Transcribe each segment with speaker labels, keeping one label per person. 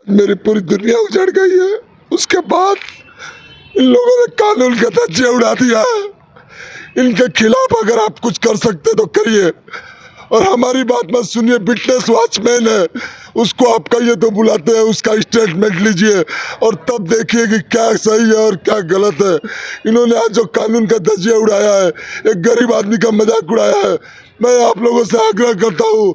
Speaker 1: मेरी पूरी दुनिया उजड़ गई है। उसके बाद इन लोगों ने कानून का धज्जियां उड़ा दिया। इनके खिलाफ अगर आप कुछ कर सकते तो करिए, और हमारी बात मत सुनिए। विटनेस वॉचमैन है, उसको आप कहिए तो बुलाते हैं, उसका स्टेटमेंट लीजिए और तब देखिए कि क्या सही है और क्या गलत है। इन्होंने आज जो कानून का धज्जिया उड़ाया है, एक गरीब आदमी का मजाक उड़ाया है। मैं आप लोगों से आग्रह करता हूँ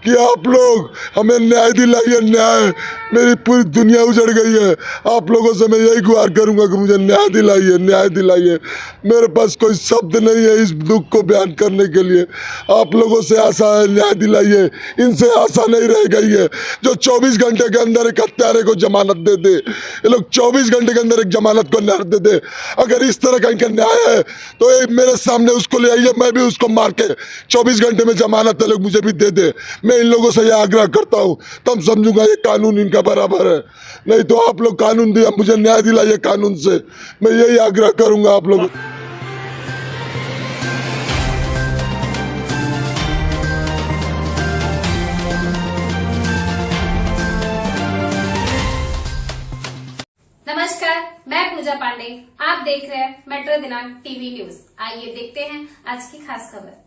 Speaker 1: कि आप लोग हमें न्याय दिलाइए। न्याय, मेरी पूरी दुनिया उजड़ गई है। आप लोगों से मैं यही गुहार करूँगा कि मुझे न्याय दिलाइए, न्याय दिलाइए। मेरे पास कोई शब्द नहीं है इस दुख को बयान करने के लिए। आप लोगों से आशा है, न्याय दिलाइए। इनसे आशा नहीं रह गई है। जो 24 घंटे के अंदर एक हत्यारे को जमानत दे दे, ये लोग 24 घंटे के अंदर एक जमानत को न्याय दे दे। अगर इस तरह का इनका न्याय है तो एक मेरे सामने उसको ले आइए, मैं भी उसको मार के 24 घंटे में जमानत है, लोग मुझे भी दे दे। मैं इन लोगों से यह आग्रह करता हूँ, तब समझूंगा ये कानून इनका बराबर है। नहीं तो आप लोग कानून दिया, मुझे न्याय दिलाइए कानून से। मैं यही आग्रह करूंगा आप लोगों।
Speaker 2: नमस्कार, मैं पूजा पांडे। आप देख रहे हैं मेट्रो दिनांक टीवी न्यूज। आइए देखते हैं आज की खास खबर।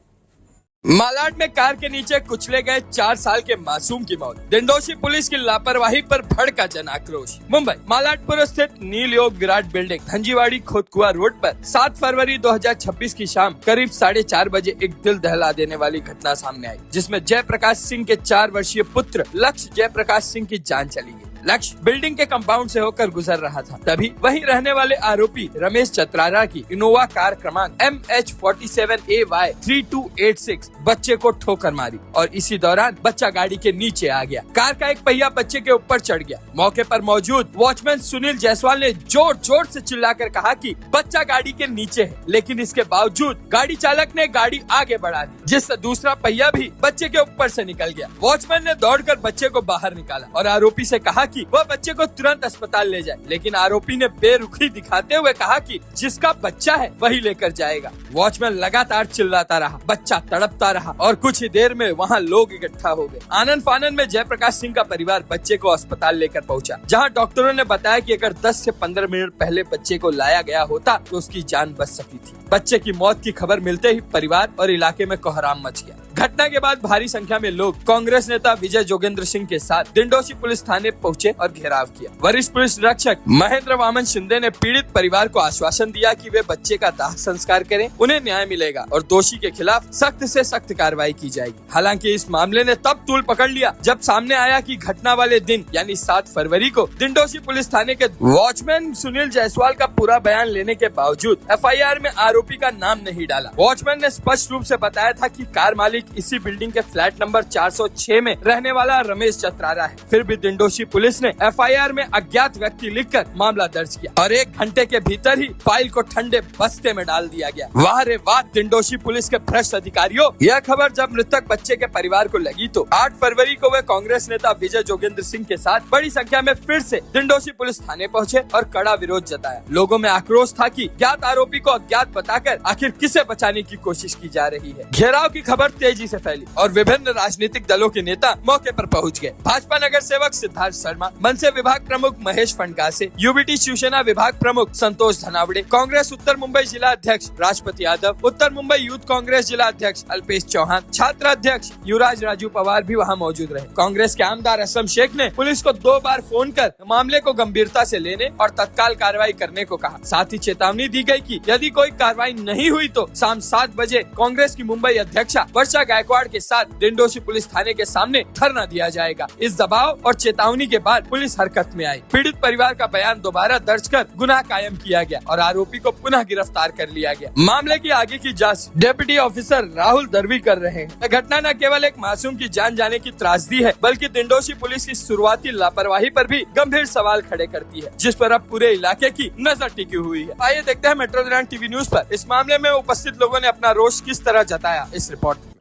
Speaker 3: मालाड में कार के नीचे कुचले गए 4 साल के मासूम की मौत। दिंडोशी पुलिस की लापरवाही पर भड़का जन आक्रोश। मुंबई मालाडपुर स्थित नील योग विराट बिल्डिंग धंजीवाड़ी खोतकुआ रोड पर 7 फरवरी 2026 की शाम करीब 4:30 बजे एक दिल दहला देने वाली घटना सामने आई, जिसमें जयप्रकाश सिंह के 4 वर्षीय पुत्र लक्ष्य जयप्रकाश सिंह की जान चली गई। लक्ष्य बिल्डिंग के कंपाउंड से होकर गुजर रहा था, तभी वहीं रहने वाले आरोपी रमेश चतरारा की इनोवा कार क्रमांक MH47AY 3286 बच्चे को ठोकर मारी और इसी दौरान बच्चा गाड़ी के नीचे आ गया। कार का एक पहिया बच्चे के ऊपर चढ़ गया। मौके पर मौजूद वॉचमैन सुनील जायसवाल ने जोर जोर से चिल्लाकर कहा कि बच्चा गाड़ी के नीचे है, लेकिन इसके बावजूद गाड़ी चालक ने गाड़ी आगे बढ़ा दी, जिससे दूसरा पहिया भी बच्चे के ऊपर से निकल गया। वॉचमैन ने दौड़कर बच्चे को बाहर निकाला और आरोपी से कहा कि वह बच्चे को तुरंत अस्पताल ले जाए, लेकिन आरोपी ने बेरुखी दिखाते हुए कहा कि जिसका बच्चा है वही लेकर जाएगा। वॉचमैन लगातार चिल्लाता रहा, बच्चा तड़पता रहा और कुछ ही देर में वहां लोग इकट्ठा हो गए। आनंद फानन में जयप्रकाश सिंह का परिवार बच्चे को अस्पताल लेकर पहुंचा, जहां डॉक्टरों ने बताया कि अगर 10 से 15 मिनट पहले बच्चे को लाया गया होता तो उसकी जान बच सकती थी। बच्चे की मौत की खबर मिलते ही परिवार और इलाके में कोहराम मच गया। घटना के बाद भारी संख्या में लोग कांग्रेस नेता विजय जोगेंद्र सिंह के साथ दिंडोशी पुलिस थाने पहुंचे और घेराव किया। वरिष्ठ पुलिस निरीक्षक महेंद्र वामन शिंदे ने पीड़ित परिवार को आश्वासन दिया कि वे बच्चे का दाह संस्कार करें, उन्हें न्याय मिलेगा और दोषी के खिलाफ सख्त से सख्त कार्रवाई की जाएगी। हालांकि इस मामले ने तब तूल पकड़ लिया जब सामने आया कि घटना वाले दिन यानी 7 फरवरी को दिंडोशी पुलिस थाने के वॉचमैन सुनील जायसवाल का पूरा बयान लेने के बावजूद FIR में आरोपी का नाम नहीं डाला। वॉचमैन ने स्पष्ट रूप से बताया था कि कार मालिक इसी बिल्डिंग के फ्लैट नंबर 406 में रहने वाला रमेश चतरारा है। फिर भी दिंडोशी पुलिस ने FIR में अज्ञात व्यक्ति लिखकर मामला दर्ज किया और 1 घंटे के भीतर ही फाइल को ठंडे बस्ते में डाल दिया गया। वाह रे वाह दिंडोशी पुलिस के भ्रष्ट अधिकारियों। यह खबर जब मृतक बच्चे के परिवार को लगी तो 8 फरवरी को वे कांग्रेस नेता विजय जोगेंद्र सिंह के साथ बड़ी संख्या में फिर से दिंडोशी पुलिस थाने पहुंचे और कड़ा विरोध जताया। लोगों में आक्रोश था कि ज्ञात आरोपी को अज्ञात बताकर आखिर किसे बचाने की कोशिश की जा रही है। घेराव की खबर तेजी से फैली और विभिन्न राजनीतिक दलों के नेता मौके पर पहुंच गए। भाजपा नगर सेवक सिद्धार्थ शर्मा, मनसे विभाग प्रमुख महेश फंडकासे, UBT शिवसेना विभाग प्रमुख संतोष धनावड़े, कांग्रेस उत्तर मुंबई जिला अध्यक्ष राजपति यादव, उत्तर मुंबई यूथ कांग्रेस जिला अध्यक्ष अल्पेश चौहान, छात्र अध्यक्ष युवराज राजू पवार भी वहां मौजूद रहे। कांग्रेस के आमदार असलम शेख ने पुलिस को 2 बार फोन कर मामले को गंभीरता से लेने और तत्काल कार्रवाई करने को कहा। साथ ही चेतावनी दी गई कि यदि कोई कार्रवाई नहीं हुई तो शाम 7 बजे कांग्रेस की मुंबई अध्यक्षा वर्षा गायकवाड़ के साथ दिंडोशी पुलिस थाने के सामने धरना दिया जाएगा। इस दबाव और चेतावनी के बाद पुलिस हरकत में आई। पीड़ित परिवार का बयान दोबारा दर्ज कर गुनाह कायम किया गया और आरोपी को पुनः गिरफ्तार कर लिया गया। मामले की आगे की जांच डिप्टी ऑफिसर राहुल दरवी कर रहे हैं। घटना न केवल एक मासूम की जान जाने की त्रासदी है, बल्कि दिंडोशी पुलिस की शुरुआती लापरवाही पर भी गंभीर सवाल खड़े करती है, जिस पर अब पूरे इलाके की नजर टिकी हुई है। आइए देखते हैं मेट्रो दिनांक टीवी न्यूज पर इस मामले में उपस्थित लोगों ने अपना रोष किस तरह जताया। इस रिपोर्ट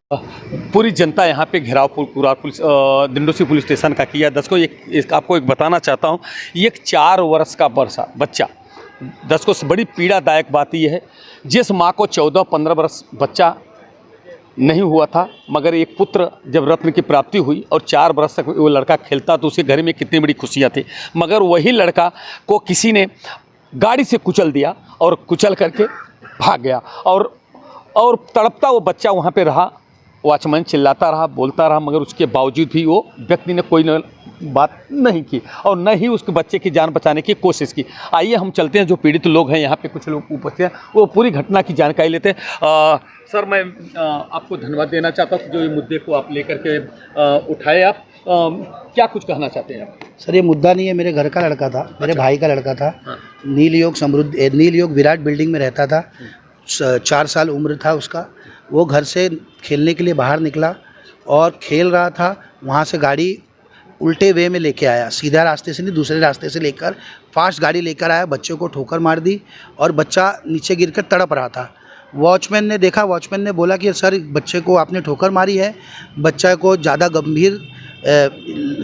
Speaker 4: पूरी जनता यहाँ पे घेराव पूरा पुलिस दिंडोशी पुलिस स्टेशन का किया। दर्शकों आपको एक बताना चाहता हूँ, ये एक 4 वर्ष का बच्चा, दर्शकों बड़ी पीड़ादायक बात यह है, जिस माँ को 14-15 वर्ष बच्चा नहीं हुआ था, मगर एक पुत्र जब रत्न की प्राप्ति हुई और 4 बरस तक वो लड़का खेलता तो उसके घर में कितनी बड़ी खुशियाँ थी। मगर वही लड़का को किसी ने गाड़ी से कुचल दिया और कुचल करके भाग गया और तड़पता वो बच्चा वहाँ पे रहा। वॉचमैन चिल्लाता रहा, बोलता रहा, मगर उसके बावजूद भी वो व्यक्ति ने कोई बात नहीं की और न ही उसके बच्चे की जान बचाने की कोशिश की। आइए हम चलते हैं, जो पीड़ित लोग हैं यहाँ पे कुछ लोग उपस्थित हैं, वो पूरी घटना की जानकारी लेते हैं। सर, मैं आपको धन्यवाद देना चाहता हूँ जो ये मुद्दे को आप लेकर के उठाए। आप क्या कुछ कहना चाहते हैं आप?
Speaker 5: सर, ये मुद्दा नहीं है, मेरे घर का लड़का था, मेरे भाई का लड़का था। नील योग विराट बिल्डिंग में रहता था। 4 साल उम्र था उसका। वो घर से खेलने के लिए बाहर निकला और खेल रहा था। वहाँ से गाड़ी उल्टे वे में लेके आया, सीधा रास्ते से नहीं दूसरे रास्ते से लेकर फास्ट गाड़ी लेकर आया, बच्चे को ठोकर मार दी और बच्चा नीचे गिरकर तड़प रहा था। वॉचमैन ने देखा, वॉचमैन ने बोला कि सर बच्चे को आपने ठोकर मारी है, बच्चा को ज़्यादा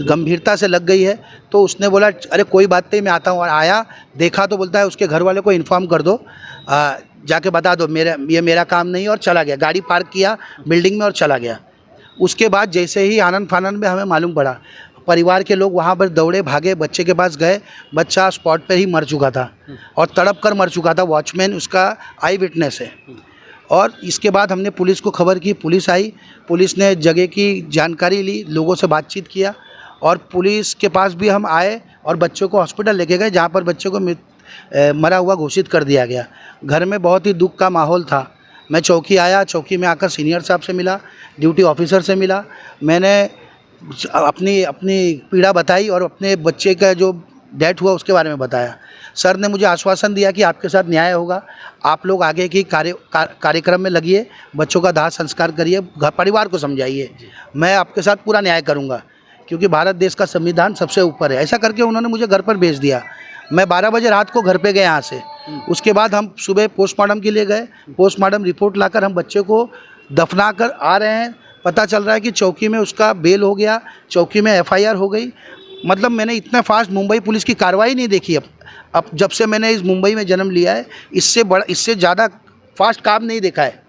Speaker 5: गंभीरता से लग गई है। तो उसने बोला अरे कोई बात नहीं, मैं आता हूँ। और आया, देखा तो बोलता है उसके घर वाले को इन्फॉर्म कर दो, जाके बता दो, ये मेरा काम नहीं है, और चला गया। गाड़ी पार्क किया बिल्डिंग में और चला गया। उसके बाद जैसे ही आनंद फानंद में हमें मालूम पड़ा, परिवार के लोग वहाँ पर दौड़े भागे, बच्चे के पास गए। बच्चा स्पॉट पर ही मर चुका था और तड़प कर मर चुका था। वॉचमैन उसका आई विटनेस है। और इसके बाद हमने पुलिस को खबर की, पुलिस आई, पुलिस ने जगह की जानकारी ली, लोगों से बातचीत किया और पुलिस के पास भी हम आए और बच्चों को हॉस्पिटल लेके गए, जहाँ पर बच्चे को मरा हुआ घोषित कर दिया गया। घर में बहुत ही दुख का माहौल था। मैं चौकी आया, चौकी में आकर सीनियर साहब से मिला, ड्यूटी ऑफिसर से मिला। मैंने अपनी पीड़ा बताई और अपने बच्चे का जो डेथ हुआ उसके बारे में बताया। सर ने मुझे आश्वासन दिया कि आपके साथ न्याय होगा, आप लोग आगे की कार्यक्रम में लगिए, बच्चों का दाह संस्कार करिए, परिवार को समझाइए, मैं आपके साथ पूरा न्याय करूंगा, क्योंकि भारत देश का संविधान सबसे ऊपर है। ऐसा करके उन्होंने मुझे घर पर भेज दिया। मैं 12 बजे रात को घर पे गए यहाँ से। उसके बाद हम सुबह पोस्टमार्टम के लिए गए। पोस्टमार्टम रिपोर्ट लाकर हम बच्चे को दफना कर आ रहे हैं। पता चल रहा है कि चौकी में उसका बेल हो गया, चौकी में FIR हो गई। मतलब मैंने इतना फास्ट मुंबई पुलिस की कार्रवाई नहीं देखी। अब जब से मैंने इस मुंबई में जन्म लिया है, इससे ज़्यादा फास्ट काम नहीं देखा है।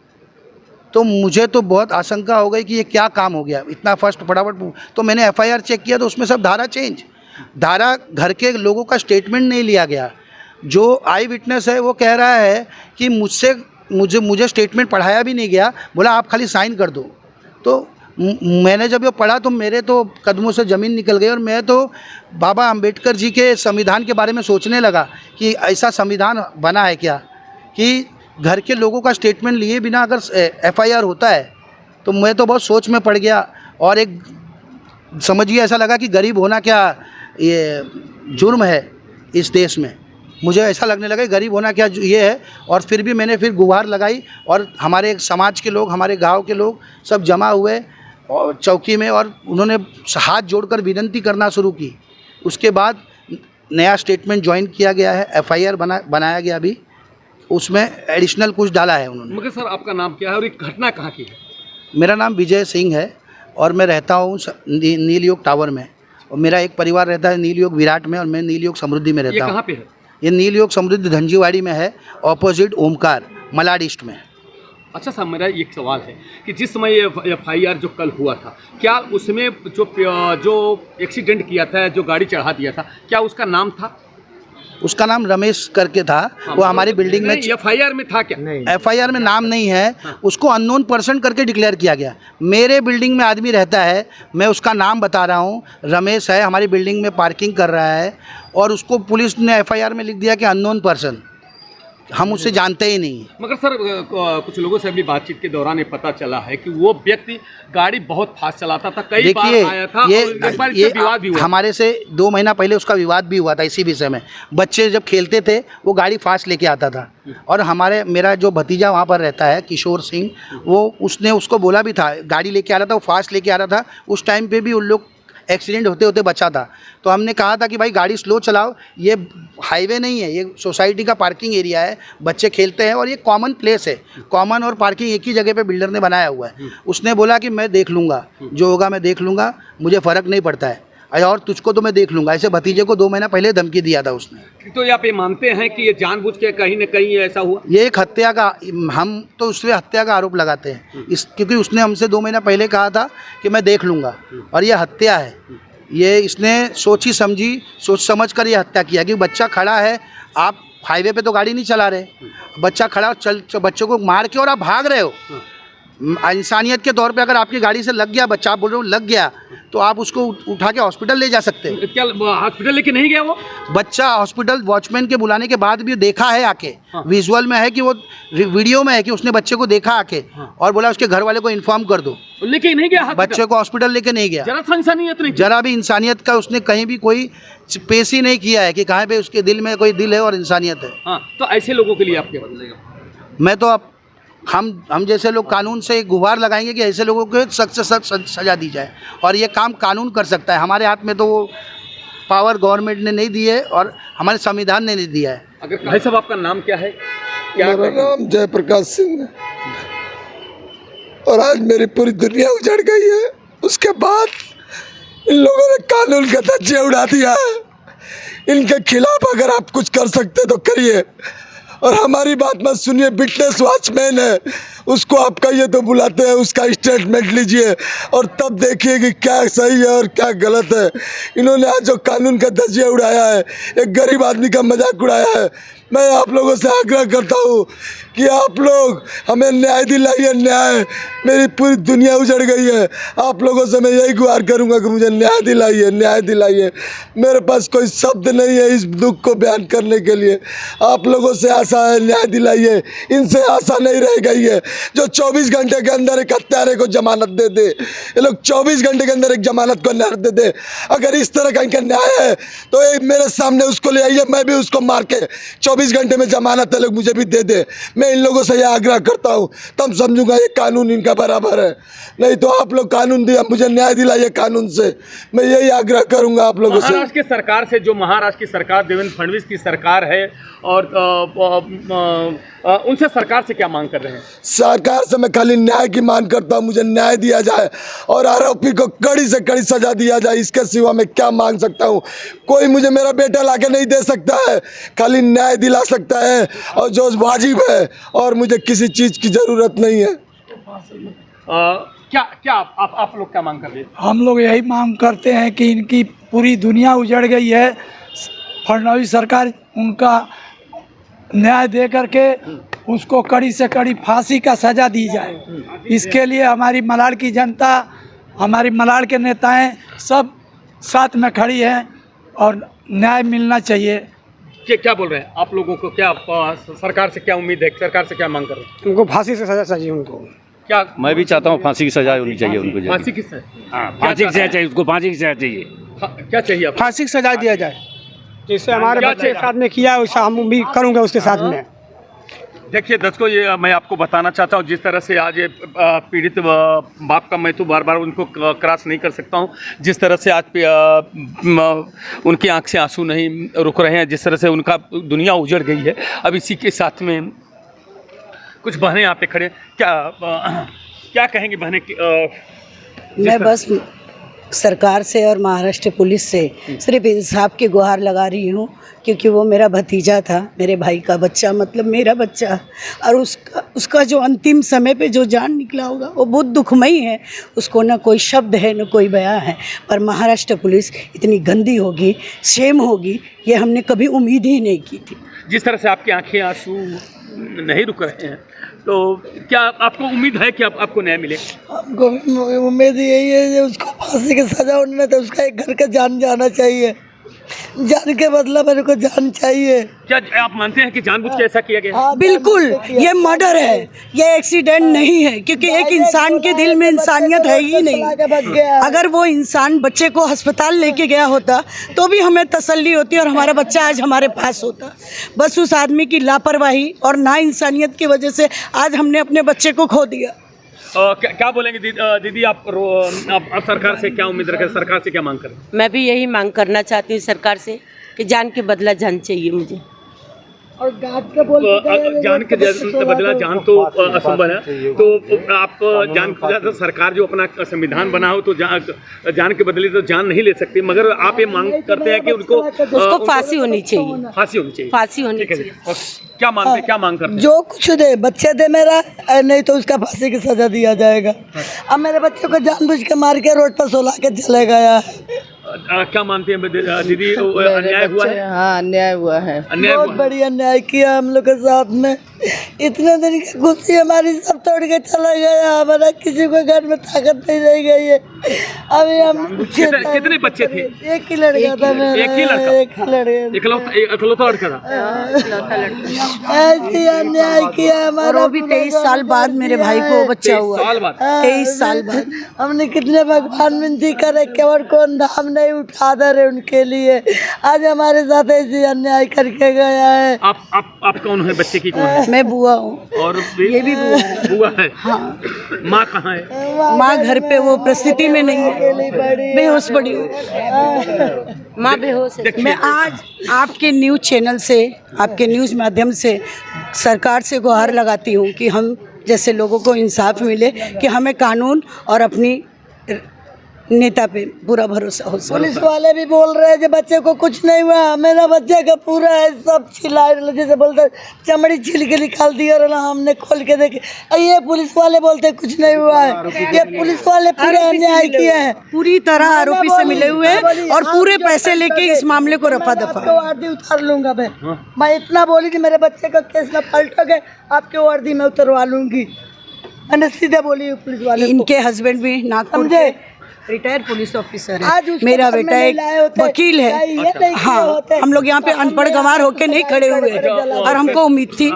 Speaker 5: तो मुझे तो बहुत आशंका हो गई कि ये क्या काम हो गया, इतना फास्ट फटाफट। तो मैंने FIR चेक किया तो उसमें सब धारा चेंज, धारा घर के लोगों का स्टेटमेंट नहीं लिया गया। जो आई विटनेस है वो कह रहा है कि मुझे स्टेटमेंट पढ़ाया भी नहीं गया, बोला आप खाली साइन कर दो। तो मैंने जब ये पढ़ा तो मेरे तो कदमों से ज़मीन निकल गई और मैं तो बाबा अंबेडकर जी के संविधान के बारे में सोचने लगा कि ऐसा संविधान बना है क्या कि घर के लोगों का स्टेटमेंट लिए बिना अगर FIR होता है। तो मैं तो बहुत सोच में पड़ गया और एक समझिए ऐसा लगा कि गरीब होना क्या ये जुर्म है इस देश में। मुझे ऐसा लगने लगा गरीब होना क्या ये है। और फिर भी मैंने गुहार लगाई और हमारे समाज के लोग, हमारे गांव के लोग सब जमा हुए और चौकी में, और उन्होंने हाथ जोड़कर विनती करना शुरू की। उसके बाद नया स्टेटमेंट ज्वाइन किया गया है, FIR बनाया गया, अभी उसमें एडिशनल कुछ डाला है उन्होंने।
Speaker 4: मगर सर आपका नाम क्या है और ये घटना कहाँ की है?
Speaker 5: मेरा नाम विजय सिंह है और मैं रहता हूँ नील योग टावर में, और मेरा एक परिवार रहता है नील योग विराट में और मैं नील योग समृद्धि में रहता हूँ।
Speaker 4: ये कहाँ पे है?
Speaker 5: ये नील योग समृद्धि धंजीवाड़ी में है, ऑपोजिट ओमकार, मलाड ईस्ट में।
Speaker 4: अच्छा साहब, मेरा एक सवाल है कि जिस समय ये FIR जो कल हुआ था, क्या उसमें जो एक्सीडेंट किया था, जो गाड़ी चढ़ा दिया था, क्या उसका नाम था?
Speaker 5: उसका नाम रमेश करके था। वो हमारी बिल्डिंग में
Speaker 4: FIR में था क्या?
Speaker 5: FIR में नाम नहीं है, उसको अननोन पर्सन करके डिक्लेयर किया गया। मेरे बिल्डिंग में आदमी रहता है, मैं उसका नाम बता रहा हूँ, रमेश है, हमारी बिल्डिंग में पार्किंग कर रहा है और उसको पुलिस ने FIR में लिख दिया कि अननोन पर्सन, हम उससे जानते ही नहीं।
Speaker 4: मगर सर कुछ लोगों से अभी बातचीत के दौरान ये पता चला है कि वो व्यक्ति गाड़ी बहुत फास्ट चलाता था, कई बार आया था, और एक बार इससे विवाद भी हुआ।
Speaker 5: हमारे से 2 महीना पहले उसका विवाद भी हुआ था इसी विषय में। बच्चे जब खेलते थे वो गाड़ी फास्ट लेके आता था और मेरा जो भतीजा वहाँ पर रहता है किशोर सिंह, उसने उसको बोला भी था, गाड़ी लेके आ रहा था, वो फास्ट लेके आ रहा था। उस टाइम पे भी उन लोग एक्सीडेंट होते होते बचा था। तो हमने कहा था कि भाई गाड़ी स्लो चलाओ, ये हाईवे नहीं है, ये सोसाइटी का पार्किंग एरिया है, बच्चे खेलते हैं और ये कॉमन प्लेस है, कॉमन और पार्किंग एक ही जगह पे बिल्डर ने बनाया हुआ है। उसने बोला कि मैं देख लूँगा, जो होगा मैं देख लूँगा, मुझे फ़र्क नहीं पड़ता है, और तुझको तो मैं देख लूँगा। ऐसे भतीजे को 2 महीना पहले धमकी दिया था उसने।
Speaker 4: तो आप ये मानते हैं कि ये जानबूझ के कहीं न कहीं ऐसा हुआ?
Speaker 5: ये एक हत्या का, हम तो उस पर हत्या का आरोप लगाते हैं क्योंकि उसने हमसे 2 महीना पहले कहा था कि मैं देख लूँगा, और ये हत्या है। ये इसने सोच समझ कर ये हत्या किया कि बच्चा खड़ा है, आप हाईवे पे तो गाड़ी नहीं चला रहे, बच्चा खड़ा बच्चों को मार के और आप भाग रहे हो। इंसानियत के तौर पे अगर आपकी गाड़ी से लग गया बच्चा, आप बोल रहे हो लग गया, तो आप उसको उठा के हॉस्पिटल ले जा सकते हैं।
Speaker 4: क्या हॉस्पिटल लेके नहीं गया वो
Speaker 5: बच्चा? हॉस्पिटल वॉचमैन के बुलाने के बाद भी देखा है आके, विजुअल में है कि वो वीडियो में है कि उसने बच्चे को देखा आके और बोला उसके घर वाले को इन्फॉर्म कर दो,
Speaker 4: लेके नहीं गया
Speaker 5: बच्चे को हॉस्पिटल लेके नहीं गया।
Speaker 4: जरा सा इंसानियत नहीं,
Speaker 5: जरा भी इंसानियत का उसने कहीं भी कोई पेश ही नहीं किया है कि कहाँ पे उसके दिल में कोई दिल है और इंसानियत है।
Speaker 4: हाँ, तो ऐसे लोगों के लिए आप क्या बदलेगा?
Speaker 5: मैं तो अब हम जैसे लोग कानून से एक गुहार लगाएंगे कि ऐसे लोगों को सख्त से सख्त सजा दी जाए, और ये काम कानून कर सकता है। हमारे हाथ में तो वो पावर गवर्नमेंट ने नहीं दी है और हमारे संविधान ने नहीं दिया है।
Speaker 4: अगर भाई साहब आपका नाम क्या है?
Speaker 1: मेरा नाम जयप्रकाश सिंह है, और आज मेरी पूरी दुनिया उजड़ गई है। उसके बाद इन लोगों ने कानून का धज्जिया उड़ा दिया है। इनके खिलाफ अगर आप कुछ कर सकते तो करिए, और हमारी बात मत सुनिए। विटनेस वॉचमैन है, उसको आप कहिए तो बुलाते हैं, उसका स्टेटमेंट लीजिए और तब देखिए कि क्या सही है और क्या गलत है। इन्होंने आज जो कानून का धज्जिया उड़ाया है, एक गरीब आदमी का मजाक उड़ाया है। मैं आप लोगों से आग्रह करता हूँ कि आप लोग हमें न्याय दिलाइए। न्याय, मेरी पूरी दुनिया उजड़ गई है। आप लोगों से मैं यही गुहार करूँगा कि मुझे न्याय दिलाइए, न्याय दिलाइए। मेरे पास कोई शब्द नहीं है इस दुख को बयान करने के लिए। आप लोगों से आशा है, न्याय दिलाइए। इनसे आशा नहीं रह गई है। जो 24 घंटे के अंदर एक हत्यारे को जमानत दे दे, ये लोग 24 घंटे के अंदर एक जमानत को न्याय दे दे। अगर इस तरह का इनका न्याय है तो एक मेरे सामने उसको ले आइए, मैं भी उसको मार के 24 घंटे में जमानत है लोग मुझे भी दे दे। मैं इन लोगों से यह आग्रह करता हूँ, तब समझूंगा ये कानून इनका बराबर है। नहीं तो आप लोग कानून दिया, मुझे न्याय दिलाइए कानून से। मैं यही आग्रह करूंगा आप लोगों से।
Speaker 4: महाराष्ट्र की सरकार से, जो महाराष्ट्र की सरकार देवेंद्र फडणवीस की सरकार है, और उनसे सरकार से क्या मांग कर रहे हैं?
Speaker 1: सरकार से मैं खाली न्याय की मांग करता हूँ। मुझे न्याय दिया जाए और आरोपी को कड़ी से कड़ी सजा दिया जाए। इसके सिवा मैं क्या मांग सकता हूँ? कोई मुझे मेरा बेटा लाके नहीं दे सकता है, खाली न्याय दिला सकता है और जो वाजिब है, और मुझे किसी चीज़ की ज़रूरत नहीं है।
Speaker 4: क्या आप लोग क्या मांग कर रहे हैं?
Speaker 6: हम लोग यही मांग करते हैं कि इनकी पूरी दुनिया उजड़ गई है। फडणवीस सरकार उनका न्याय दे करके उसको कड़ी से कड़ी फांसी का सज़ा दी जाए। इसके लिए हमारी मलाड की जनता, हमारी मलाड के नेताएं सब साथ में खड़ी हैं और न्याय मिलना चाहिए।
Speaker 4: क्या बोल रहे हैं आप लोगों को? क्या सरकार से क्या उम्मीद है? सरकार से क्या मांग कर रहे हैं?
Speaker 6: उनको फांसी से सज़ा चाहिए। उनको
Speaker 4: क्या?
Speaker 7: मैं भी चाहता हूँ फांसी की सजा होनी चाहिए उनको।
Speaker 4: फांसी किससे?
Speaker 7: हाँ, फांसी की सजा चाहिए उसको, फांसी की सजा चाहिए।
Speaker 4: क्या चाहिए आपको?
Speaker 6: फांसी की सजा दिया जाए, जिससे हमारे बच्चे के साथ में किया वैसा हम भी करूँगा उसके साथ में।
Speaker 4: देखिए दर्शकों, ये मैं आपको बताना चाहता हूँ, जिस तरह से आज ये पीड़ित बाप का, मैं तो बार बार उनको क्रॉस नहीं कर सकता हूँ, जिस तरह से आज उनकी आंख से आंसू नहीं रुक रहे हैं, जिस तरह से उनका दुनिया उजड़ गई है। अब इसी के साथ में कुछ बहनें यहाँ पे खड़े, क्या कहेंगे बहनें?
Speaker 8: मैं बस सरकार से और महाराष्ट्र पुलिस से सिर्फ इंसाफ की गुहार लगा रही हूँ, क्योंकि वो मेरा भतीजा था, मेरे भाई का बच्चा, मतलब मेरा बच्चा, और उसका जो अंतिम समय पे जो जान निकला होगा वो बहुत दुखमयी है। उसको ना कोई शब्द है न कोई बयां है। पर महाराष्ट्र पुलिस इतनी गंदी होगी, शेम होगी, ये हमने कभी उम्मीद ही नहीं की थी।
Speaker 4: जिस तरह से आपकी आंखें आंसू नहीं रुक रहे हैं, तो क्या आपको उम्मीद है कि आपको न्याय मिले?
Speaker 8: हमको उम्मीद यही है कि उसको फांसी की सजा होने तो उसका एक घर का जान जाना चाहिए। जान के बदला मेरे को जान चाहिए।
Speaker 4: क्या आप मानते हैं कि जानबूझ के ऐसा किया गया?
Speaker 8: बिल्कुल, ये मर्डर है, ये एक्सीडेंट नहीं है, क्योंकि एक इंसान के दिल में इंसानियत है ही नहीं। अगर वो इंसान बच्चे को अस्पताल लेके गया होता तो भी हमें तसल्ली होती और हमारा बच्चा आज हमारे पास होता। बस उस आदमी की लापरवाही और ना इंसानियत की वजह से आज हमने अपने बच्चे को खो दिया।
Speaker 4: क्या बोलेंगे दीदी? आप सरकार से क्या उम्मीद रखें? सरकार से क्या मांग करें?
Speaker 9: मैं भी यही मांग करना चाहती हूँ सरकार से कि जान के बदला जान चाहिए मुझे।
Speaker 8: और गार्ड के बोल
Speaker 7: जान के बदला जान तो असंभव है, तो आप जान के सरकार जो अपना संविधान बना हो तो जान के बदले तो जान नहीं ले सकती, मगर आप ये मांग करते हैं कि
Speaker 8: उसको फांसी होनी चाहिए,
Speaker 7: फांसी होनी चाहिए,
Speaker 8: फांसी होनी चाहिए।
Speaker 7: और क्या मांगते, क्या मांग करते हैं?
Speaker 8: जो कुछ दे, बच्चे दे मेरा, नहीं तो उसका फांसी की सजा दिया जाएगा। अब मेरे बच्चे को जानबूझ के मार के रोड पर सोला के चले गया है।
Speaker 7: क्या मानते हैं दीदी, अन्याय हुआ है?
Speaker 8: हाँ, अन्याय हुआ है,
Speaker 7: अन्याय
Speaker 8: बहुत बड़ी अन्याय किया हम लोग के साथ में। इतने दिन की खुशी हमारी सब तोड़ के चला गया, हमारा किसी को घर में ताकत नहीं रह गई है। अभी हम
Speaker 7: कितने बच्चे थे?
Speaker 8: एक ही लड़का था मेरा,
Speaker 7: एक ही लड़का,
Speaker 8: एक लड़का,
Speaker 7: इकलौता लड़का था।
Speaker 8: ऐसी अन्याय किया हमारा। और भी 23 साल बाद मेरे भाई को बच्चा हुआ, 23 साल बाद। हमने कितने भगवान विनती करे, केवल कौन धाम नहीं उठा दे रहे उनके लिए। आज हमारे साथ ऐसी अन्याय करके गया है।
Speaker 7: आप कौन है? बच्चे की कौन है?
Speaker 8: मैं बुआ हूँ।
Speaker 7: और
Speaker 8: ये भी बुआ है।
Speaker 7: बुआ है?
Speaker 8: हाँ।
Speaker 7: माँ कहाँ है?
Speaker 8: माँ घर पे वो परिस्थिति में नहीं है, बेहोश पड़ी हूँ। माँ बेहोश है। मैं आज आपके न्यूज़ चैनल से, आपके न्यूज़ माध्यम से सरकार से गुहार लगाती हूँ कि हम जैसे लोगों को इंसाफ मिले, कि हमें कानून और अपनी नेता पे पूरा भरोसा हो। पुलिस वाले भी बोल रहे हैं कि बच्चे को कुछ नहीं हुआ, मेरा बच्चे का पूरा है, सब छिलाए, जैसे बोलते चमड़ी छिल के निकाल दी और हमने खोल के देखे। ये पुलिस वाले बोलते कुछ नहीं हुआ है। ये पुलिस वाले पूरा अन्याय किया है, पूरी तरह आरोपी से मिले हुए हैं और पूरे पैसे लेके इस मामले को रफा दफा। वर्दी उतार लूंगा मैं इतना बोली कि मेरे बच्चे का केस में पलटोगे, आपके वर्दी में उतरवा लूंगी। मैंने सीधे बोली पुलिस वाले। इनके हस्बैंड भी नागपुर के रिटायर्ड पुलिस ऑफिसर है, मेरा बेटा एक वकील है। हाँ, हम लोग यहाँ पे अनपढ़ गंवार होके नहीं खड़े हुए और हमको उम्मीद थी।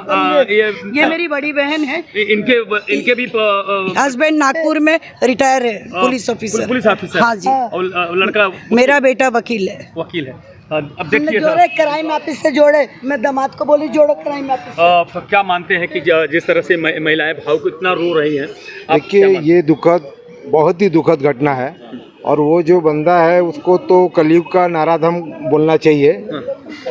Speaker 8: ये मेरी बड़ी बहन है,
Speaker 7: इनके भी
Speaker 8: हस्बैंड नागपुर में रिटायर है, पुलिस ऑफिसर।
Speaker 7: Police officer?
Speaker 8: हाँ जी।
Speaker 7: और लड़का?
Speaker 8: मेरा बेटा वकील है।
Speaker 7: वकील है। अब देखिए
Speaker 8: जोड़े क्राइम ऑफिस से जोड़े, मैं दामाद को बोली जोड़ो क्राइम ऑफिस।
Speaker 7: क्या मानते हैं कि जिस तरह से महिलाएं भाव को इतना रो रही हैं?
Speaker 9: देखिए, ये दुखद, बहुत ही दुखद घटना है और वो जो बंदा है उसको तो कलयुग का नाराधम बोलना चाहिए।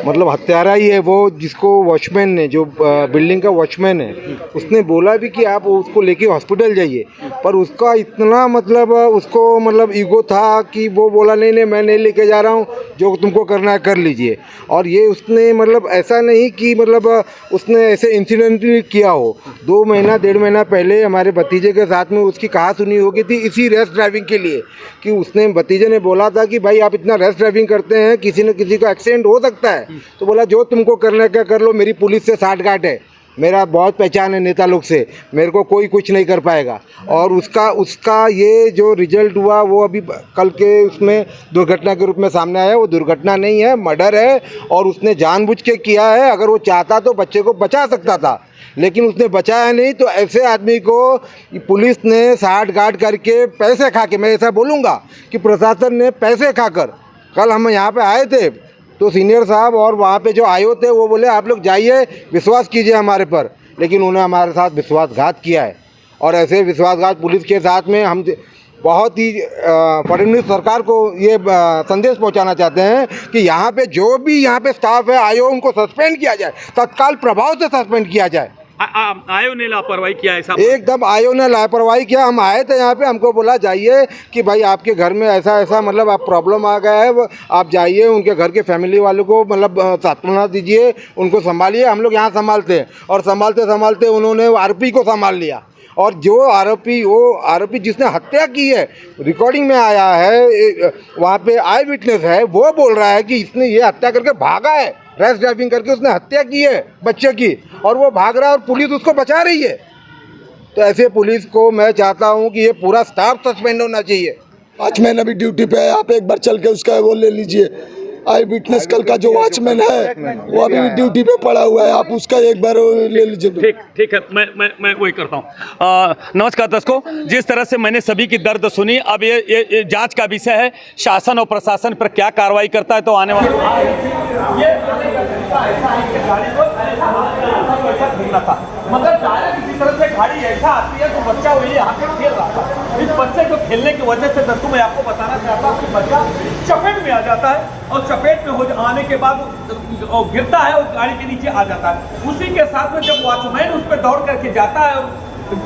Speaker 9: मतलब हत्यारा ही है वो, जिसको वॉचमैन ने, जो बिल्डिंग का वॉचमैन है, उसने बोला भी कि आप उसको लेके हॉस्पिटल जाइए, पर उसका इतना मतलब उसको मतलब ईगो था कि वो बोला नहीं मैं नहीं लेके जा रहा हूँ, जो तुमको करना है कर लीजिए। और ये उसने मतलब ऐसा नहीं कि मतलब उसने ऐसे इंसिडेंटली किया हो। 2 महीना 1.5 महीना पहले हमारे भतीजे के साथ में उसकी कहा सुनी हो गई थी इसी रेस ड्राइविंग के लिए, कि उसने भतीजे ने बोला था कि भाई आप इतना रेस ड्राइविंग करते हैं, किसी न किसी का एक्सीडेंट हो सकता है। तो बोला जो तुमको करना क्या कर लो, मेरी पुलिस से साठगांठ है, मेरा बहुत पहचान है नेता लोग से, मेरे को कोई कुछ नहीं कर पाएगा। और उसका ये जो रिजल्ट हुआ वो अभी कल के उसमें दुर्घटना के रूप में सामने आया। वो दुर्घटना नहीं है, मर्डर है और उसने जानबूझ के किया है। अगर वो चाहता तो बच्चे को बचा सकता था, लेकिन उसने बचाया नहीं। तो ऐसे आदमी को पुलिस ने साठगांठ करके पैसे खा के, मैं ऐसा बोलूँगा कि प्रशासन ने पैसे खाकर, कल हम यहाँ पे आए थे तो सीनियर साहब और वहाँ पे जो आयो थे वो बोले आप लोग जाइए, विश्वास कीजिए हमारे पर, लेकिन उन्होंने हमारे साथ विश्वासघात किया है। और ऐसे विश्वासघात पुलिस के साथ में हम बहुत ही फडणवीस सरकार को ये संदेश पहुंचाना चाहते हैं कि यहाँ पे जो भी यहाँ पे स्टाफ है आयो, उनको सस्पेंड किया जाए, तत्काल प्रभाव से सस्पेंड किया जाए।
Speaker 7: आयो ने लापरवाही किया ऐसा?
Speaker 9: एकदम आयो ने लापरवाही किया। हम आए थे यहाँ पे, हमको बोला जाइए कि भाई आपके घर में ऐसा ऐसा मतलब आप प्रॉब्लम आ गया है, आप जाइए उनके घर के फैमिली वालों को मतलब सांत्वना दीजिए, उनको संभालिए, हम लोग यहाँ संभालते हैं। और संभालते संभालते उन्होंने आरोपी को संभाल लिया। और जो आरोपी जिसने हत्या की है, रिकॉर्डिंग में आया है, वहाँ पे आई विटनेस है, वो बोल रहा है कि इसने ये हत्या करके भागा है, रैश ड्राइविंग करके उसने हत्या की है बच्चे की, और वो भाग रहा है और पुलिस उसको बचा रही है। तो ऐसे पुलिस को मैं चाहता हूँ कि ये पूरा स्टाफ सस्पेंड होना चाहिए।
Speaker 1: 5 महीने अभी ड्यूटी पे है, आप एक बार चल के उसका वो ले लीजिए। आई विटनेस कल का जो वॉचमैन है वो अभी भी ड्यूटी पे पड़ा हुआ है, आप उसका एक बार ले लीजिए।
Speaker 7: ठीक है, मैं वही करता हूँ। नमस्कार दर्शकों, जिस तरह से मैंने सभी की दर्द सुनी, अब ये जांच का विषय है, शासन और प्रशासन पर क्या कार्रवाई करता है। तो आने वाले मगर किसी तरह से गाड़ी ऐसा आती है तो बच्चा वही यहाँ पे खेल रहा था। इस बच्चे को खेलने की वजह से दोस्तों मैं आपको बताना चाहता हूँ कि बच्चा चपेट में आ जाता है और चपेट में आने के बाद वो गिरता है और गाड़ी के नीचे आ जाता है। उसी के साथ में जब वॉचमैन उस पर दौड़ करके जाता है और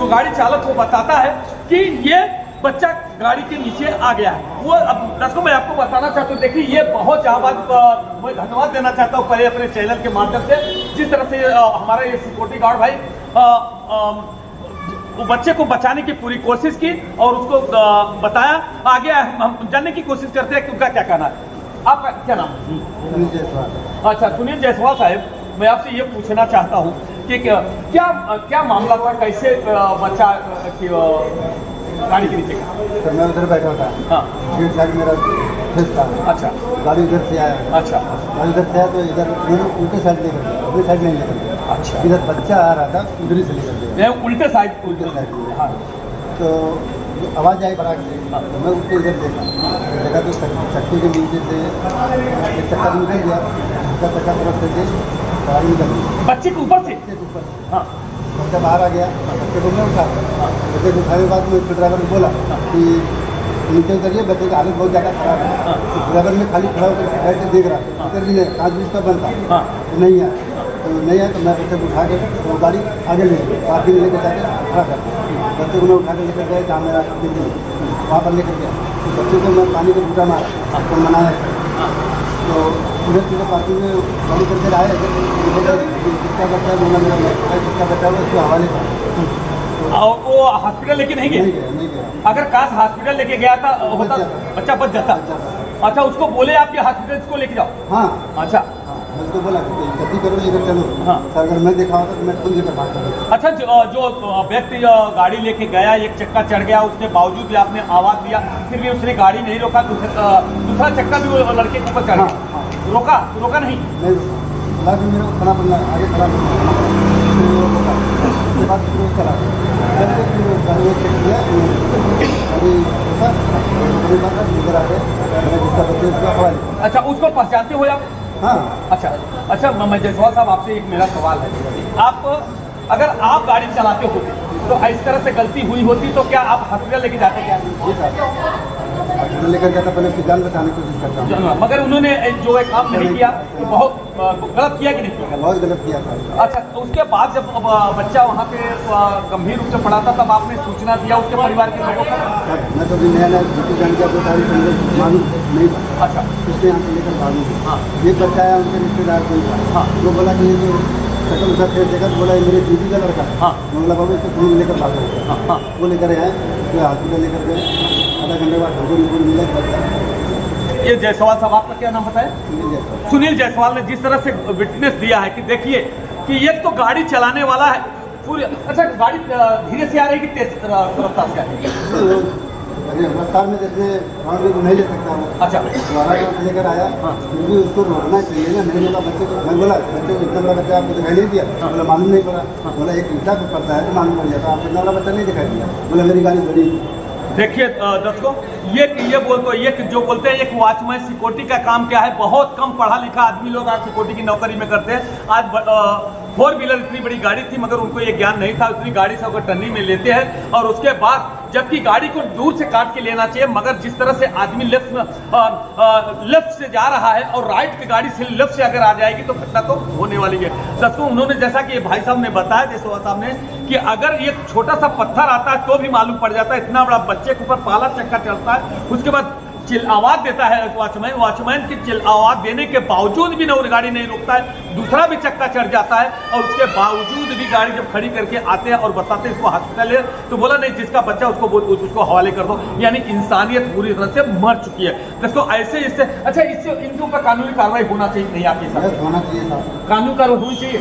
Speaker 7: गाड़ी चालक को बताता है कि ये बच्चा गाड़ी के नीचे आ गया है। वो अब दर्शकों मैं आपको बताना चाहता हूँ, देखिए ये बहुत जाबाज, मैं धन्यवाद देना चाहता हूँ पहले अपने चैनल के माध्यम से, जिस तरह से हमारा ये सिक्योरिटी गार्ड भाई वो बच्चे को बचाने की पूरी कोशिश की और उसको बताया। आगे हम जानने की कोशिश करते हैं कि उनका क्या कहना है। आपका क्या नाम है?
Speaker 9: सुनील जायसवाल।
Speaker 7: अच्छा सुनील जायसवाल साहब, मैं आपसे ये पूछना चाहता हूँ कि क्या मामला था, कैसे बच्चा गाड़ी के नीचे का?
Speaker 9: सर मैं उधर बैठा था,
Speaker 7: हाँ
Speaker 9: सीट साइड मेरा फेस था।
Speaker 7: अच्छा
Speaker 9: गाड़ी उधर से आया,
Speaker 7: अच्छा
Speaker 9: गाड़ी उधर से आया तो इधर उल्टे साइड लेकर गया, उल्टे साइड नहीं लेकर गया।
Speaker 7: अच्छा
Speaker 9: इधर बच्चा आ रहा था, उधर ही से लेकर गया,
Speaker 7: मैं उल्टे साइड हाँ
Speaker 9: तो आवाज़ आई बड़ा से, तो मैं उसको इधर देखा तो चक्के के नीचे से एक चक्का निकल गया, उसका चक्का तरफ से गाड़ी निकल गई
Speaker 7: बच्चे के ऊपर से।
Speaker 9: ऊपर।
Speaker 7: हाँ
Speaker 9: बच्चा बाहर आ गया, बच्चे को मैं उठा, बच्चे को उठाने के बाद मैं उसके ड्राइवर को बोला कि नीचे उतरिए, बच्चे की हालत बहुत ज़्यादा खराब है। तो ड्राइवर में खाली खड़ा होकर बैठ के देख रहा था, उतर भी नहीं, 5 मिनट का बंद था, तो नहीं आया। तो नहीं आया तो मैं बच्चे को उठा के वो गाड़ी आगे ले गई, पार्किंग में लेकर जाके खड़ा कर दिया। बच्चे को मैं उठा के लेकर गया जहाँ मेरा वहाँ पर लेकर गया, तो बच्चे को मैं पानी का बूटा मारा तो मनाया। तो उधर सीधे पार्किंग में गाड़ी करके आए, किसका बच्चा है, बोला मेरा किसका बच्चा है, उसको हवाले था।
Speaker 7: और वो हॉस्पिटल लेके नहीं गए?
Speaker 9: नहीं गया।
Speaker 7: अगर काश हॉस्पिटल लेके गया था होता बच्चा बच जाता। अच्छा उसको बोले आपके हॉस्पिटल को लेके जाओ?
Speaker 9: हाँ
Speaker 7: अच्छा
Speaker 9: मैं उसको बोला जल्दी करो, लेकर चलो।
Speaker 7: हाँ।
Speaker 9: सर अगर मैं देखा होता तो मैं खुद लेकर भाग सकता।
Speaker 7: अच्छा जो व्यक्ति गाड़ी लेके गया, एक चक्का चढ़ गया, उसके बावजूद भी आपने आवाज़ दिया, फिर भी उसने गाड़ी नहीं रोका, दूसरा चक्का भी वो लड़के के ऊपर चढ़ गया, रोका नहीं?
Speaker 9: नहीं रोका, फिर मेरे को खड़ा पड़ना, आगे खड़ा पड़ना, उसके बाद फिर वो चला चलते, फिर गाड़ी में चेक किया, गाड़ी रोका, इधर आ गए, जिसका बच्चे उसका हवाले।
Speaker 7: अच्छा उसको पहचानते हो आप?
Speaker 9: हाँ।
Speaker 7: अच्छा मैं जायसवाल साहब आपसे एक मेरा सवाल है, आप अगर आप गाड़ी चलाते होते तो इस तरह से गलती हुई होती तो क्या आप हॉस्पिटल लेके जाते? क्या
Speaker 9: जी सर, लेकर जाता, पहले उसकी जान बचाने की कोशिश करता हूँ।
Speaker 7: मगर उन्होंने जो एक काम नहीं किया तो बहुत गलत किया कि नहीं किया?
Speaker 9: बहुत गलत किया था।
Speaker 7: अच्छा तो उसके बाद जब बच्चा वहाँ पे गंभीर रूप से पड़ा था तब आपने सूचना दिया उसके परिवार के लोगों को?
Speaker 9: मैं तो भी नया ड्यूटी जान के आपको सारी चीज़ें मालूम नहीं था।
Speaker 7: अच्छा
Speaker 9: उसके यहाँ से लेकर भागू।
Speaker 7: हाँ
Speaker 9: ये बच्चा आया, उनके रिश्तेदार कोई था,
Speaker 7: हाँ
Speaker 9: वो बोला कि ये जो शक्ल उसका फेस देखा तो बोला ये मेरे दीदी का लड़का है।
Speaker 7: हाँ
Speaker 9: मैं बोला बाबू इसको पुलिस लेकर भाग गए।
Speaker 7: हाँ हाँ
Speaker 9: वो लेकर आए, फिर हॉस्पिटल लेकर गए, आधा घंटे बाद हमको रिपोर्ट मिला कि बच्चा।
Speaker 7: ये जायसवाल साहब आपका क्या नाम बताया? सुनील जायसवाल ने जिस तरह से विटनेस दिया है कि देखिए कि एक तो गाड़ी चलाने वाला है पूरी, अच्छा गाड़ी धीरे से आ रही कि तेज रफ्तार से आ रही है?
Speaker 9: अरे रफ्तार में जैसे राउंड में नहीं ले सकता वो।
Speaker 7: अच्छा
Speaker 9: दोबारा लेकर आया, फिर भी उसको रोकना चाहिए ना, नहीं रोका बच्चे को। मैं बोला बच्चे को इतना बड़ा बच्चा आपको दिखाई नहीं दिया? बोला मालूम नहीं पड़ा। बोला एक ईटा पे पड़ता है तो मालूम पड़ जाता, आपको इतना बड़ा बच्चा नहीं दिखाई दिया? बोला मेरी गाड़ी बड़ी।
Speaker 7: देखिए दर्शकों, ये जो बोलते हैं एक वॉचमैन सिक्योरिटी का काम क्या है, बहुत कम पढ़ा लिखा आदमी लोग आज सिक्योरिटी की नौकरी में करते हैं। आज 4 व्हीलर इतनी बड़ी गाड़ी थी मगर उनको ये ज्ञान नहीं था, उतनी गाड़ी से अगर टर्निंग में लेते हैं और उसके बाद जबकि गाड़ी को दूर से काट के लेना चाहिए, मगर जिस तरह से आदमी लेफ्ट से जा रहा है और राइट की गाड़ी से लेफ्ट से अगर आ जाएगी तो घटना तो होने वाली है। दर्शकों उन्होंने जैसा कि भाई साहब ने बताया, जायसवाल साहब ने, कि अगर एक छोटा सा पत्थर आता है तो भी मालूम पड़ जाता है, इतना बड़ा बच्चे के ऊपर पाला चक्का चढ़ता है, उसके बाद चिल आवाज़ देता है वॉचमैन की चिल आवाज़ देने के बावजूद भी गाड़ी नहीं रोकता है, दूसरा भी चक्का चढ़ जाता है और उसके बावजूद भी गाड़ी जब खड़ी करके आते हैं और बताते हैं इसको हॉस्पिटल है तो बोला नहीं जिसका बच्चा उसको हवाले कर दो, यानी इंसानियत पूरी तरह से मर चुकी है। दोस्तों ऐसे इससे अच्छा इससे इनके ऊपर कानूनी कार्रवाई होना चाहिए नहीं आपके साथ?
Speaker 9: होना चाहिए साहब,
Speaker 7: कानूनी कार्रवाई होनी चाहिए,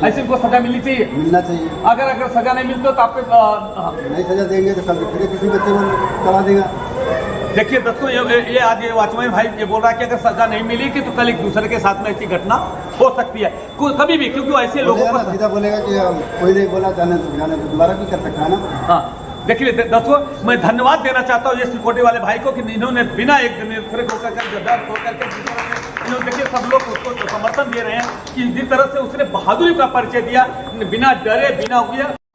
Speaker 7: ऐसे इनको सजा मिलनी चाहिए,
Speaker 9: मिलना चाहिए।
Speaker 7: अगर सजा नहीं मिलती तो आपके
Speaker 9: नहीं सजा देंगे तो कल फिर किसी बच्चे को चला देगा।
Speaker 7: देखिए दोस्तों ये आज ये वॉचमैन भाई ये बोल रहा है कि अगर सजा नहीं मिलेगी तो कल एक दूसरे के साथ में ऐसी घटना हो सकती है कभी भी, क्योंकि ऐसे लोगों को
Speaker 9: सीधा बोलेगा कि कोई नहीं बोला जाने तो दोबारा भी कर सकता है ना।
Speaker 7: हाँ देखिए दोस्तों मैं धन्यवाद देना चाहता हूँ ये सिक्योरिटी वाले भाई को कि इन्होंने बिना एक निर्भर होकर इन्होंने देखिए सब लोग उसको समर्थन दे रहे हैं कि जिस तरह से उसने बहादुरी का परिचय दिया, बिना डरे बिना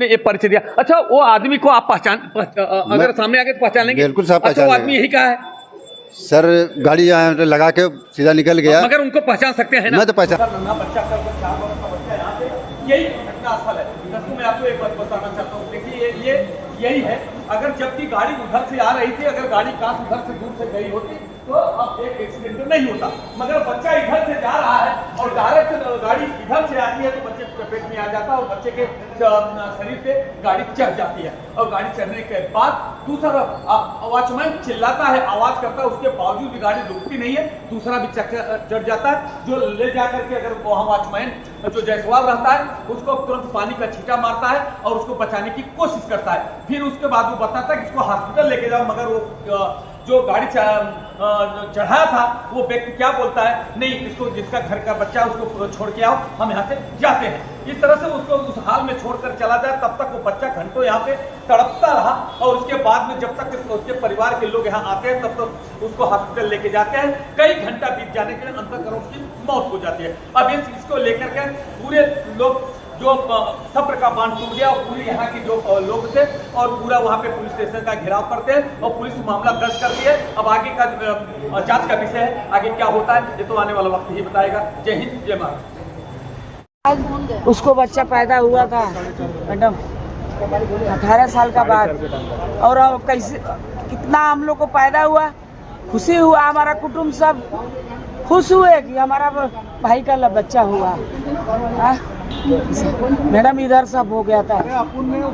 Speaker 4: ये परिचय दिया। अच्छा, वो आदमी को आप अगर सामने आके पहचान लेंगे?
Speaker 10: बिल्कुल साहब
Speaker 4: अच्छा, वो आदमी यही का है
Speaker 10: सर, गाड़ी यहाँ लगा के सीधा निकल गया।
Speaker 4: मगर उनको पहचान सकते हैं ना?
Speaker 10: मैं तो पहचान
Speaker 7: बच्चा का 4 वर्ष का बच्चा यहाँ पे यही घटना स्थल है। दोस्तों मैं आपको एक बात बताना चाहता हूँ, देखिए ये यही है। अगर जबकि गाड़ी उधर से आ रही थी, अगर गाड़ी काश उधर से दूर से गई होती तो अब एक एक्सीडेंट नहीं होता। मगर बच्चा इधर से जा रहा है और डायरेक्ट गाड़ी इधर से आती है तो बच्चे के पेट में आ जाता है और बच्चे के शरीर पे गाड़ी चढ़ जाती है। और गाड़ी चढ़ने के बाद दूसरा वॉचमैन चिल्लाता है, आवाज करता है, उसके बावजूद भी गाड़ी रुकती नहीं है। दूसरा भी चढ़ जाता है, जो ले जा करके अगर वहाँ वॉचमैन जो जायसवाल रहता है उसको तुरंत पानी का छींटा मारता है और उसको बचाने की कोशिश करता है। फिर उसके बाद वो बताता है कि इसको हॉस्पिटल लेके जाओ। मगर वो जो गाड़ी चढ़ाया था वो व्यक्ति क्या बोलता है, नहीं, इसको जिसका घर का बच्चा है उसको छोड़ के आओ, हम यहाँ से जाते हैं। इस तरह से उसको उस हाल में छोड़कर चला जाए। तब तक वो बच्चा घंटों यहाँ पे तड़पता रहा और उसके बाद में जब तक उसके परिवार के लोग यहाँ आते हैं तब तक उसको हॉस्पिटल लेके जाते हैं। कई घंटा बीत जाने के अंततः उसकी मौत हो जाती है। अब इस चीज को लेकर के पूरे लोग जो सब्र का बांध टूट गया और पूरे यहाँ के जो लोग थे और पूरा वहाँ पे पुलिस स्टेशन का घेराव करते हैं और पुलिस मामला दर्ज करती है। अब आगे का जांच का विषय है, आगे क्या होता है ये तो आने वाला वक्त ही बताएगा। जय हिंद, जय भारत।
Speaker 11: उसको बच्चा पैदा हुआ था मैडम 18 साल का बाद, और कैसे कितना हम लोग को पैदा हुआ, खुशी हुआ, हमारा कुटुंब सब खुश हुए कि हमारा भाई का बच्चा हुआ। मैडम इधर सब हो गया था,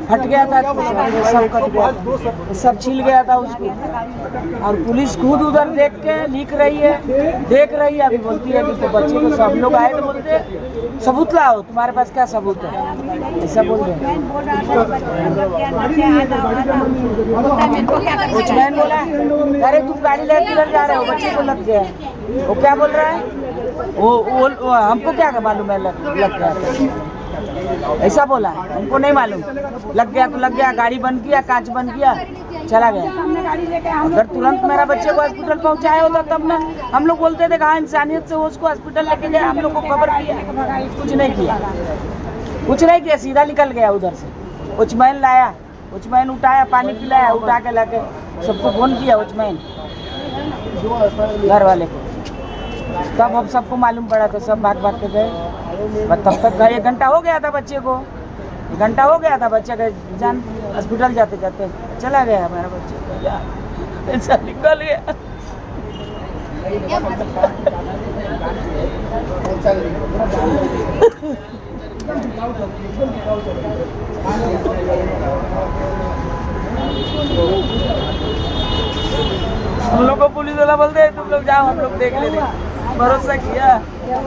Speaker 11: फट गया था, सब कट गया था, सब छिल गया था उसको। और पुलिस खुद उधर देख के लिख रही है, देख रही है, अभी बोलती है कि तो बच्चे को सब लोग आए तो बोलते हैं सबूत लाओ, तुम्हारे पास क्या सबूत है, ऐसा बोल रहे हैं। कुछ मैन बोला अरे तुम गाड़ी लेकर किधर जा रहे हो, बच्चे को लग गया। वो क्या बोल रहा है, वो हमको क्या मालूम है लग गया, ऐसा बोला, हमको नहीं मालूम, लग गया तो लग गया, गाड़ी बंद किया, कांच बंद किया, चला गया। अगर तुरंत मेरा बच्चे को हॉस्पिटल पहुंचाया होता तब ना हम लोग बोलते थे कहाँ इंसानियत से वो उसको हॉस्पिटल लेके गए, हम लोग को खबर किया, कुछ नहीं किया, कुछ नहीं किया, सीधा निकल गया उधर से। वॉचमैन लाया, वॉचमैन उठाया, पानी पिलाया, उठा के लाके सबको फोन किया वॉचमैन घर वाले को, तब हम सबको मालूम पड़ा तो सब भाग भाग के गए। तब तक 1 घंटा हो गया था बच्चे को, 1 घंटा हो गया था, बच्चे का जान हॉस्पिटल जाते जाते चला गया हमारा बच्चे, ऐसा निकल गया। हम लोग को पुलिस वाला बोलते हैं तुम लोग जाओ, हम लोग देख लेंगे, भरोसा किया।